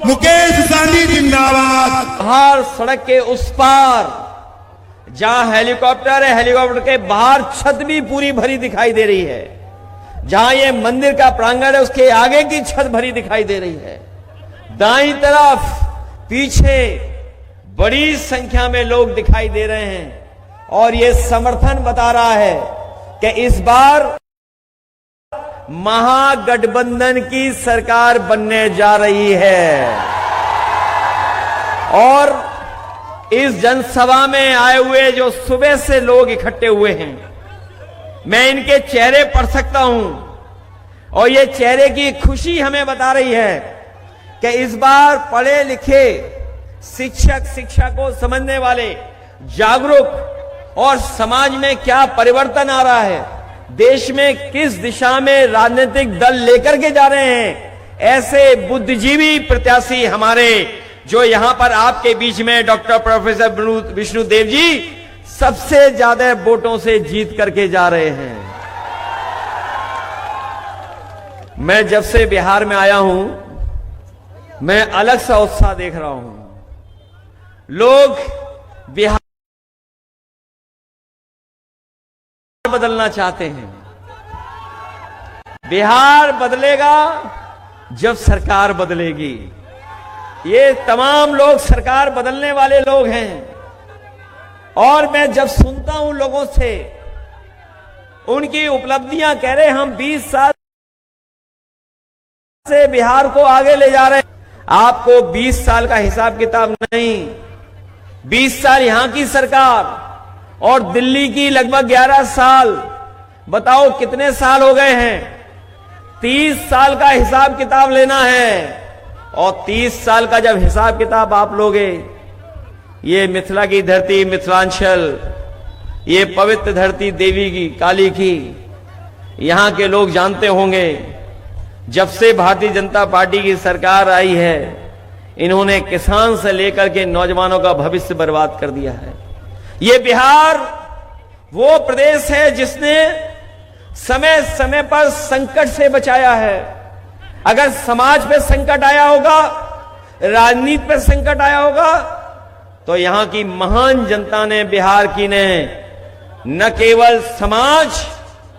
मुकेश सहनी जिंदाबाद। हर सड़क के उस पार जहां हेलीकॉप्टर है, हेलीकॉप्टर के बाहर छत भी पूरी भरी दिखाई दे रही है। जहां ये मंदिर का प्रांगण है उसके आगे की छत भरी दिखाई दे रही है। दाईं तरफ पीछे बड़ी संख्या में लोग दिखाई दे रहे हैं और ये समर्थन बता रहा है कि इस बार महागठबंधन की सरकार बनने जा रही है। और इस जनसभा में आए हुए जो सुबह से लोग इकट्ठे हुए हैं, मैं इनके चेहरे पढ़ सकता हूं और ये चेहरे की खुशी हमें बता रही है कि इस बार पढ़े लिखे शिक्षक, शिक्षा को समझने वाले, जागरूक और समाज में क्या परिवर्तन आ रहा है, देश में किस दिशा में राजनीतिक दल लेकर के जा रहे हैं, ऐसे बुद्धिजीवी प्रत्याशी हमारे जो यहां पर आपके बीच में डॉक्टर प्रोफेसर विष्णुदेव जी सबसे ज्यादा वोटों से जीत करके जा रहे हैं। मैं जब से बिहार में आया हूं, मैं अलग सा उत्साह देख रहा हूं। लोग बिहार बदलना चाहते हैं। बिहार बदलेगा जब सरकार बदलेगी। ये तमाम लोग सरकार बदलने वाले लोग हैं। और मैं जब सुनता हूं लोगों से उनकी उपलब्धियां, कह रहे हम 20 साल से बिहार को आगे ले जा रहे हैं। आपको 20 साल का हिसाब किताब नहीं, 20 साल यहां की सरकार और दिल्ली की लगभग 11 साल, बताओ कितने साल हो गए हैं। 30 साल का हिसाब किताब लेना है और 30 साल का जब हिसाब किताब आप लोगे, ये मिथिला की धरती, मिथिलांचल, ये पवित्र धरती देवी की, काली की, यहां के लोग जानते होंगे जब से भारतीय जनता पार्टी की सरकार आई है, इन्होंने किसान से लेकर के नौजवानों का भविष्य बर्बाद कर दिया है। ये बिहार वो प्रदेश है जिसने समय समय पर संकट से बचाया है। अगर समाज पे संकट आया होगा, राजनीति पे संकट आया होगा, तो यहां की महान जनता ने, बिहार की ने न केवल समाज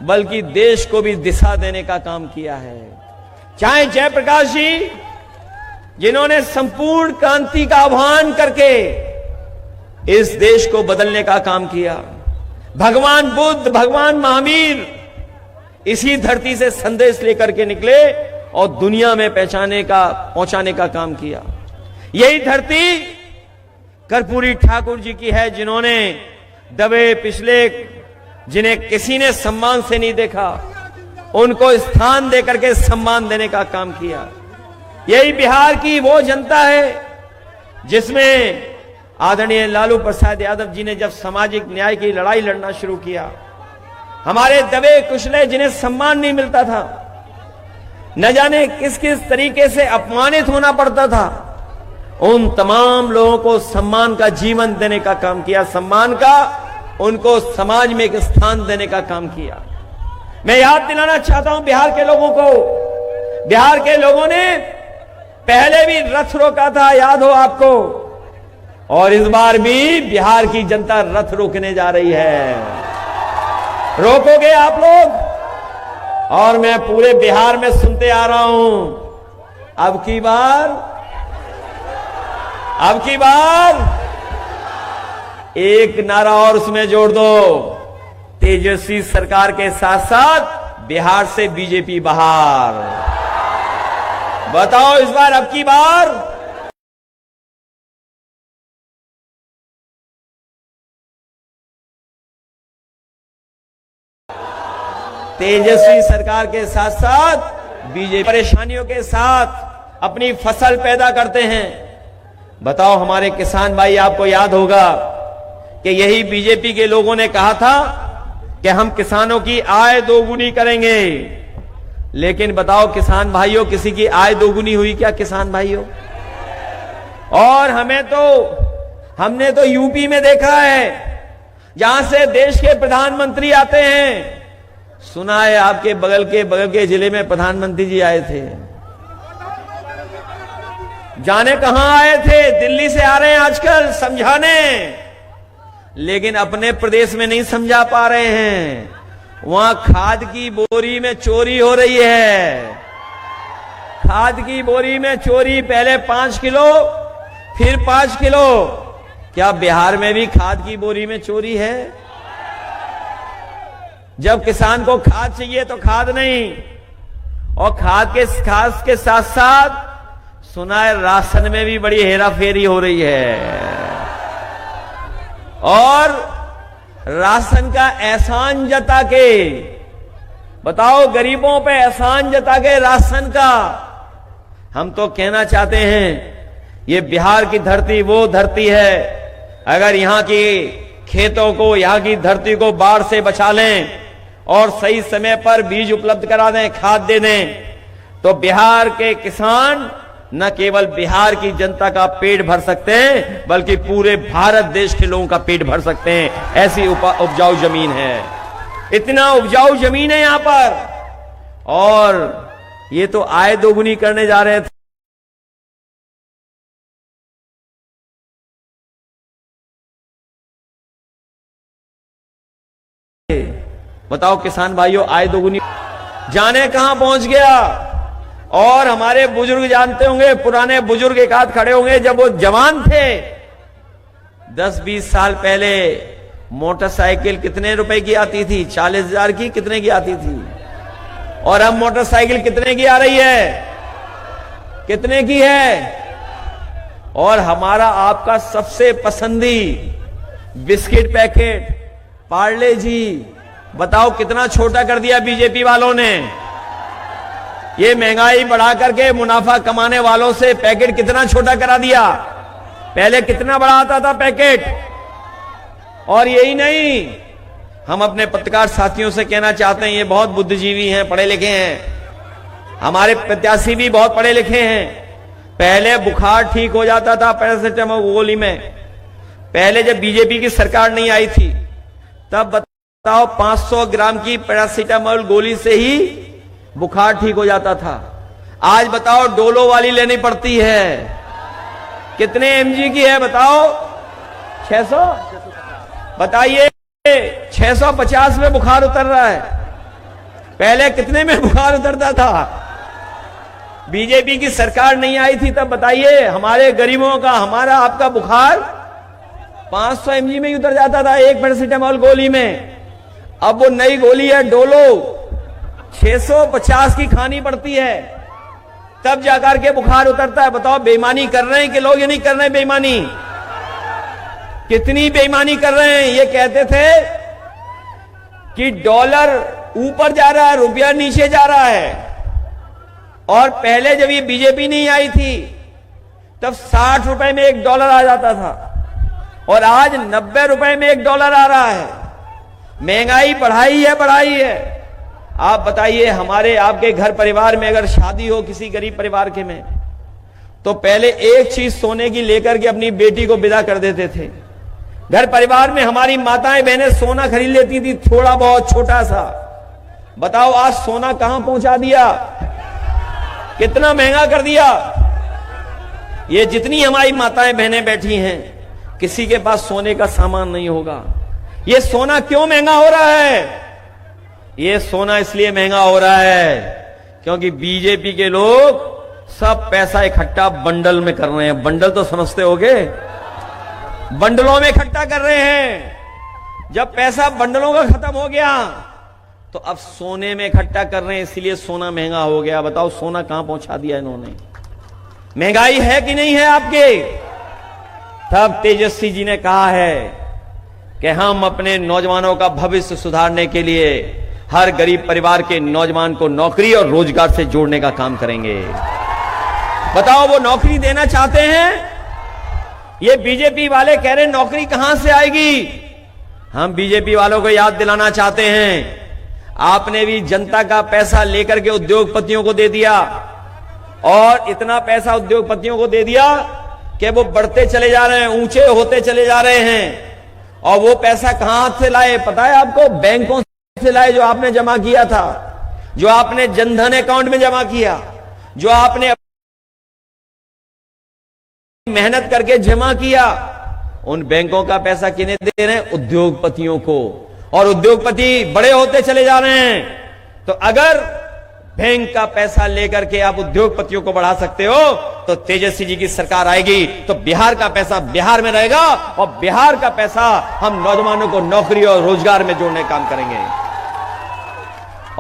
बल्कि देश को भी दिशा देने का काम किया है। चाहे जयप्रकाश जी जिन्होंने संपूर्ण क्रांति का आह्वान करके इस देश को बदलने का काम किया, भगवान बुद्ध, भगवान महावीर इसी धरती से संदेश लेकर के निकले और दुनिया में पहुंचाने का काम किया। यही धरती कर्पूरी ठाकुर जी की है जिन्होंने दबे पिछले, जिन्हें किसी ने सम्मान से नहीं देखा, उनको स्थान देकर के सम्मान देने का काम किया। यही बिहार की वो जनता है जिसमें आदरणीय लालू प्रसाद यादव जी ने जब सामाजिक न्याय की लड़ाई लड़ना शुरू किया, हमारे दबे कुचले जिन्हें सम्मान नहीं मिलता था, न जाने किस किस तरीके से अपमानित होना पड़ता था, उन तमाम लोगों को सम्मान का जीवन देने का काम किया, सम्मान का उनको समाज में एक स्थान देने का काम किया। मैं याद दिलाना चाहता हूं बिहार के लोगों को, बिहार के लोगों ने पहले भी रथ रोका था, याद हो आपको, और इस बार भी बिहार की जनता रथ रोकने जा रही है। रोकोगे आप लोग? और मैं पूरे बिहार में सुनते आ रहा हूं, अब की बार एक नारा और उसमें जोड़ दो, तेजस्वी सरकार के साथ साथ बिहार से बीजेपी बाहर। बताओ इस बार, अब की बार तेजस्वी सरकार के साथ साथ बीजेपी परेशानियों के साथ अपनी फसल पैदा करते हैं। बताओ हमारे किसान भाई, आपको याद होगा कि यही बीजेपी के लोगों ने कहा था कि हम किसानों की आय दोगुनी करेंगे, लेकिन बताओ किसान भाइयों, किसी की आय दोगुनी हुई क्या किसान भाइयों? और हमने तो यूपी में देखा है जहां से देश के प्रधानमंत्री आते हैं। सुना है आपके बगल के जिले में प्रधानमंत्री जी आए थे, जाने कहां आए थे, दिल्ली से आ रहे हैं आजकल समझाने, लेकिन अपने प्रदेश में नहीं समझा पा रहे हैं। वहां खाद की बोरी में चोरी हो रही है, खाद की बोरी में चोरी, पहले 5 किलो फिर 5 किलो। क्या बिहार में भी खाद की बोरी में चोरी है? जब किसान को खाद चाहिए तो खाद नहीं, और खाद के साथ साथ सुना है राशन में भी बड़ी हेराफेरी हो रही है, और राशन का एहसान जता के, बताओ गरीबों पे एहसान जता के राशन का। हम तो कहना चाहते हैं ये बिहार की धरती वो धरती है, अगर यहां की खेतों को, यहां की धरती को बाढ़ से बचा लें और सही समय पर बीज उपलब्ध करा दें, खाद दे दें, तो बिहार के किसान न केवल बिहार की जनता का पेट भर सकते हैं, बल्कि पूरे भारत देश के लोगों का पेट भर सकते हैं। ऐसी उपजाऊ जमीन है, इतना उपजाऊ जमीन है यहां पर, और ये तो आय दोगुनी करने जा रहे थे। बताओ किसान भाइयों, आय दोगुनी जाने कहां पहुंच गया। और हमारे बुजुर्ग जानते होंगे, पुराने बुजुर्ग एक आध खड़े होंगे, जब वो जवान थे 10-20 साल पहले मोटरसाइकिल कितने रुपए की आती थी? 40,000 की, कितने की आती थी? और अब मोटरसाइकिल कितने की आ रही है? कितने की है? और हमारा आपका सबसे पसंदी बिस्किट पैकेट पार्ले जी, बताओ कितना छोटा कर दिया बीजेपी वालों ने। ये महंगाई बढ़ा करके मुनाफा कमाने वालों से पैकेट कितना छोटा करा दिया। पहले कितना बड़ा आता था पैकेट। और यही नहीं, हम अपने पत्रकार साथियों से कहना चाहते हैं, ये बहुत बुद्धिजीवी हैं, पढ़े लिखे हैं, हमारे प्रत्याशी भी बहुत पढ़े लिखे हैं। पहले बुखार ठीक हो जाता था पैरासिटामोल गोली में, पहले जब बीजेपी की सरकार नहीं आई थी तब बताओ 500 ग्राम की पैरासिटामोल गोली से ही बुखार ठीक हो जाता था। आज बताओ डोलो वाली लेनी पड़ती है। कितने एमजी की है बताओ? 600। बताइए 650 में बुखार उतर रहा है, पहले कितने में बुखार उतरता था? बीजेपी की सरकार नहीं आई थी तब बताइए हमारे गरीबों का, हमारा आपका बुखार 500 एमजी में ही उतर जाता था एक पैरासिटामोल गोली में। अब वो नई गोली है डोलो, 650 की खानी पड़ती है, तब जाकर के बुखार उतरता है। बताओ बेईमानी कर रहे हैं कि लोग ये नहीं कर रहे हैं बेईमानी? कितनी बेईमानी कर रहे हैं। ये कहते थे कि डॉलर ऊपर जा रहा है, रुपया नीचे जा रहा है। और पहले जब ये बीजेपी नहीं आई थी तब 60 रुपए में $1 आ जाता था, और आज 90 रुपए में $1 आ रहा है। महंगाई बढ़ाई है। आप बताइए हमारे आपके घर परिवार में अगर शादी हो किसी गरीब परिवार के में, तो पहले एक चीज सोने की लेकर के अपनी बेटी को विदा कर देते थे। घर परिवार में हमारी माताएं बहनें सोना खरीद लेती थी, थोड़ा बहुत छोटा सा। बताओ आज सोना कहां पहुंचा दिया, कितना महंगा कर दिया। ये जितनी हमारी माताएं बहनें बैठी हैं, किसी के पास सोने का सामान नहीं होगा। ये सोना क्यों महंगा हो रहा है? ये सोना इसलिए महंगा हो रहा है क्योंकि बीजेपी के लोग सब पैसा इकट्ठा बंडल में कर रहे हैं। बंडल तो समझते होगे, बंडलों में इकट्ठा कर रहे हैं। जब पैसा बंडलों का खत्म हो गया तो अब सोने में इकट्ठा कर रहे हैं, इसलिए सोना महंगा हो गया। बताओ सोना कहां पहुंचा दिया इन्होंने? महंगाई है कि नहीं है आपके? तब तेजस्वी जी ने कहा है कि हम अपने नौजवानों का भविष्य सुधारने के लिए हर गरीब परिवार के नौजवान को नौकरी और रोजगार से जोड़ने का काम करेंगे। बताओ वो नौकरी देना चाहते हैं? ये बीजेपी वाले कह रहे हैं नौकरी कहां से आएगी। हम बीजेपी वालों को याद दिलाना चाहते हैं, आपने भी जनता का पैसा लेकर के उद्योगपतियों को दे दिया, और इतना पैसा उद्योगपतियों को दे दिया कि वो बढ़ते चले जा रहे हैं, ऊंचे होते चले जा रहे हैं। और वो पैसा कहां हाथ से लाए पता है आपको? बैंकों से लाए, जो आपने जमा किया था, जो आपने जनधन अकाउंट में जमा किया, जो आपने मेहनत करके जमा किया, उन बैंकों का पैसा किन्हें दे रहे हैं? उद्योगपतियों को। और उद्योगपति बड़े होते चले जा रहे हैं। तो अगर बैंक का पैसा लेकर के आप उद्योगपतियों को बढ़ा सकते हो, तो तेजस्वी जी की सरकार आएगी तो बिहार का पैसा बिहार में रहेगा, और बिहार का पैसा हम नौजवानों को नौकरी और रोजगार में जोड़ने का काम करेंगे।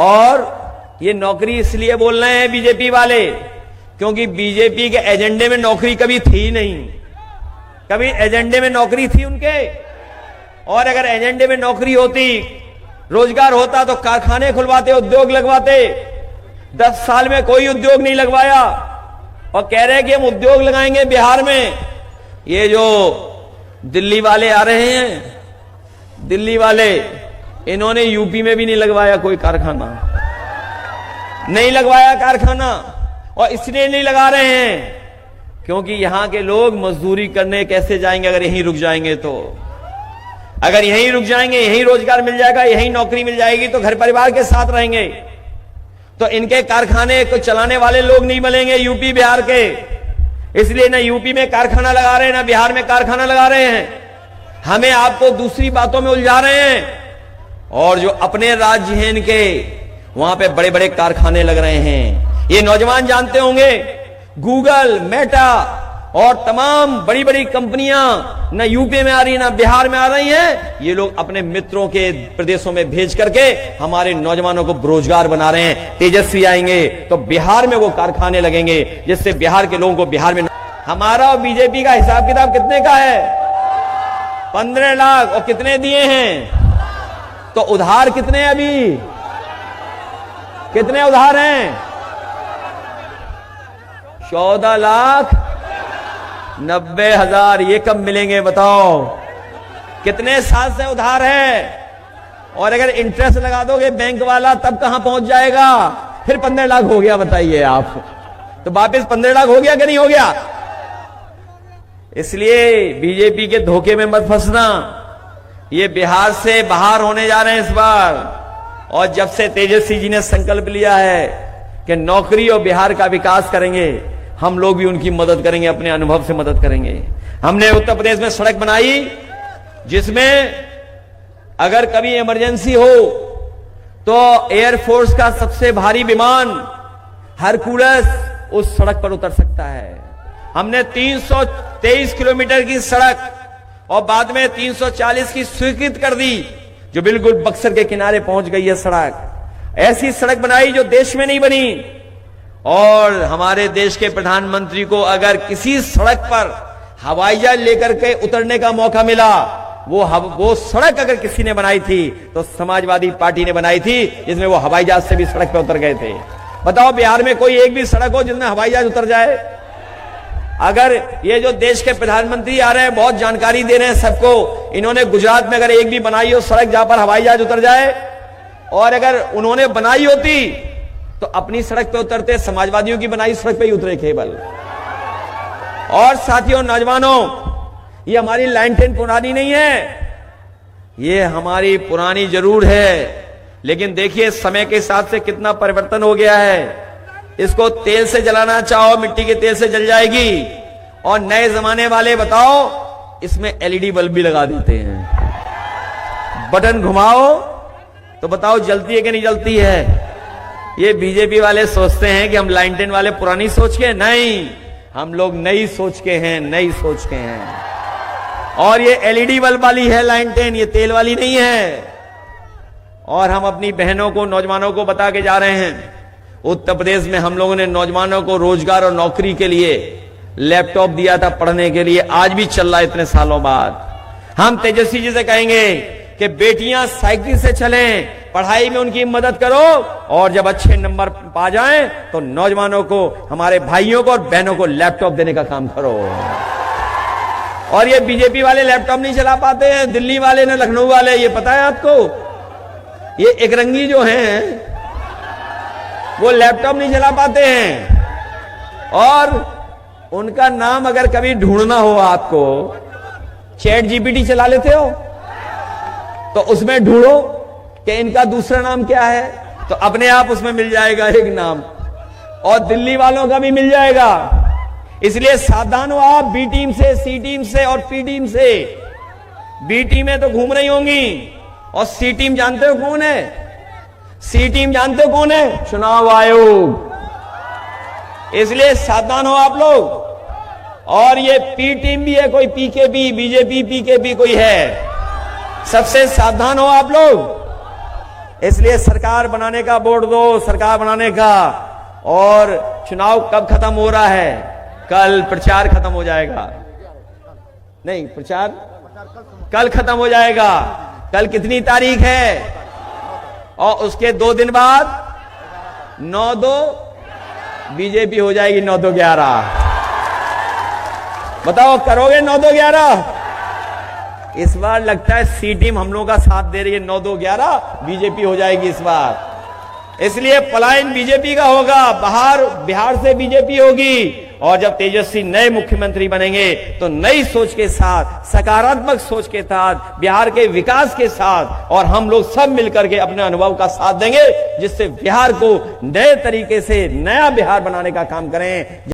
और ये नौकरी इसलिए बोल रहे हैं बीजेपी वाले, क्योंकि बीजेपी के एजेंडे में नौकरी कभी थी नहीं। कभी एजेंडे में नौकरी थी उनके? और अगर एजेंडे में नौकरी होती, रोजगार होता, तो कारखाने खुलवाते, उद्योग लगवाते। 10 साल में कोई उद्योग नहीं लगवाया, और कह रहे हैं कि हम उद्योग लगाएंगे बिहार में। ये जो दिल्ली वाले आ रहे हैं, दिल्ली वाले, इन्होंने यूपी में भी नहीं लगवाया कोई कारखाना, नहीं लगवाया कारखाना। और इसलिए नहीं लगा रहे हैं क्योंकि यहां के लोग मजदूरी करने कैसे जाएंगे अगर यहीं रुक जाएंगे तो? अगर यहीं रुक जाएंगे, यहीं रोजगार मिल जाएगा, यहीं नौकरी मिल जाएगी, तो घर परिवार के साथ रहेंगे। तो इनके कारखाने को चलाने वाले लोग नहीं मिलेंगे यूपी बिहार के। इसलिए ना यूपी में कारखाना लगा रहे हैं, ना बिहार में कारखाना लगा रहे हैं। हमें आपको दूसरी बातों में उलझा रहे हैं। और जो अपने राज्य हैं इनके, वहां पे बड़े बड़े कारखाने लग रहे हैं। ये नौजवान जानते होंगे, गूगल, मेटा और तमाम बड़ी बड़ी कंपनियां ना यूपी में आ रही, ना बिहार में आ रही हैं। ये लोग अपने मित्रों के प्रदेशों में भेज करके हमारे नौजवानों को बेरोजगार बना रहे हैं। तेजस्वी आएंगे तो बिहार में वो कारखाने लगेंगे, जिससे बिहार के लोगों को बिहार में। हमारा और बीजेपी का हिसाब किताब कितने का है? 15 लाख। और कितने दिए हैं? तो उधार कितने अभी? कितने उधार हैं? 14,90,000। ये कब मिलेंगे बताओ? कितने साल से उधार है? और अगर इंटरेस्ट लगा दोगे बैंक वाला, तब कहां पहुंच जाएगा? फिर 15 लाख हो गया, बताइए आप। तो वापस 15 लाख हो गया कि नहीं हो गया? इसलिए बीजेपी के धोखे में मत फंसना। ये बिहार से बाहर होने जा रहे हैं इस बार। और जब से तेजस्वी जी ने संकल्प लिया है कि नौकरी और बिहार का विकास करेंगे, हम लोग भी उनकी मदद करेंगे, अपने अनुभव से मदद करेंगे। हमने उत्तर प्रदेश में सड़क बनाई, जिसमें अगर कभी इमरजेंसी हो तो एयरफोर्स का सबसे भारी विमान हरकुलस उस सड़क पर उतर सकता है। हमने 323 किलोमीटर की सड़क और बाद में 340 की स्वीकृत कर दी, जो बिल्कुल बक्सर के किनारे पहुंच गई है सड़क। ऐसी सड़क बनाई जो देश में नहीं बनी। और हमारे देश के प्रधानमंत्री को अगर किसी सड़क पर हवाई जहाज लेकर के उतरने का मौका मिला, वो सड़क अगर किसी ने बनाई थी तो समाजवादी पार्टी ने बनाई थी, जिसमें वो हवाई जहाज से भी सड़क पे उतर गए थे। बताओ बिहार में कोई एक भी सड़क हो जिसमें हवाई जहाज उतर जाए? अगर ये जो देश के प्रधानमंत्री आ रहे हैं, बहुत जानकारी दे रहे हैं सबको, इन्होंने गुजरात में अगर एक भी बनाई हो सड़क जहां पर हवाई जहाज उतर जाए, और अगर उन्होंने बनाई होती तो अपनी सड़क पे उतरते, समाजवादियों की बनाई सड़क पे ही उतरे केवल। और साथियों, नौजवानों, ये हमारी लाइन 10 पुरानी नहीं है, ये हमारी पुरानी जरूर है, लेकिन देखिए समय के हिसाब से कितना परिवर्तन हो गया है। इसको तेल से जलाना चाहो, मिट्टी के तेल से जल जाएगी। और नए जमाने वाले बताओ, इसमें एलईडी बल्ब भी लगा देते हैं। बटन घुमाओ तो बताओ जलती है कि नहीं जलती है। ये बीजेपी वाले सोचते हैं कि हम लाइन 10 वाले पुरानी सोच के, नहीं, हम लोग नई सोच के हैं, नई सोच के हैं। और ये एलईडी बल्ब वाली है लाइन 10, ये तेल वाली नहीं है। और हम अपनी बहनों को, नौजवानों को बता के जा रहे हैं, उत्तर प्रदेश में हम लोगों ने नौजवानों को रोजगार और नौकरी के लिए लैपटॉप दिया था पढ़ने के लिए, आज भी चल रहा है इतने सालों बाद। हम तेजस्वी जी से कहेंगे कि बेटियां साइकिल से चलें, पढ़ाई में उनकी मदद करो, और जब अच्छे नंबर पा जाएं तो नौजवानों को, हमारे भाइयों को और बहनों को लैपटॉप देने का काम करो। और ये बीजेपी वाले लैपटॉप नहीं चला पाते हैं, दिल्ली वाले ने, लखनऊ वाले, ये पता है आपको? ये एकरंगी जो हैं वो लैपटॉप नहीं चला पाते हैं। और उनका नाम अगर कभी ढूंढना हो आपको, चैट जीपीटी चला लेते हो तो उसमें ढूंढो कि इनका दूसरा नाम क्या है, तो अपने आप उसमें मिल जाएगा एक नाम। और दिल्ली वालों का भी मिल जाएगा। इसलिए सावधान हो आप बी टीम से, सी टीम से और पी टीम से। बी टीम में तो घूम रही होंगी और सी टीम जानते हो कौन है? सी टीम जानते हो कौन है? चुनाव आयोग। इसलिए सावधान हो आप लोग। और ये पी टीम भी है, कोई पीकेबी, बीजेपी पीकेबी कोई है, सबसे सावधान हो आप लोग। इसलिए सरकार बनाने का वोट दो, सरकार बनाने का। और चुनाव कब खत्म हो रहा है? कल प्रचार खत्म हो जाएगा। नहीं, प्रचार कल खत्म हो जाएगा। कल कितनी तारीख है? और उसके 2 दिन बाद 9-2 बीजेपी हो जाएगी 9-2-11। बताओ करोगे 9-2-11? इस बार लगता है सी टीम हम लोगों का साथ दे रही है। 9-2-11 बीजेपी हो जाएगी इस बार। इसलिए पलायन बीजेपी का होगा, बिहार से बीजेपी होगी। और जब तेजस्वी नए मुख्यमंत्री बनेंगे तो नई सोच के साथ, सकारात्मक सोच के साथ, बिहार के विकास के साथ, और हम लोग सब मिलकर के अपने अनुभव का साथ देंगे, जिससे बिहार को नए तरीके से नया बिहार बनाने का काम करें।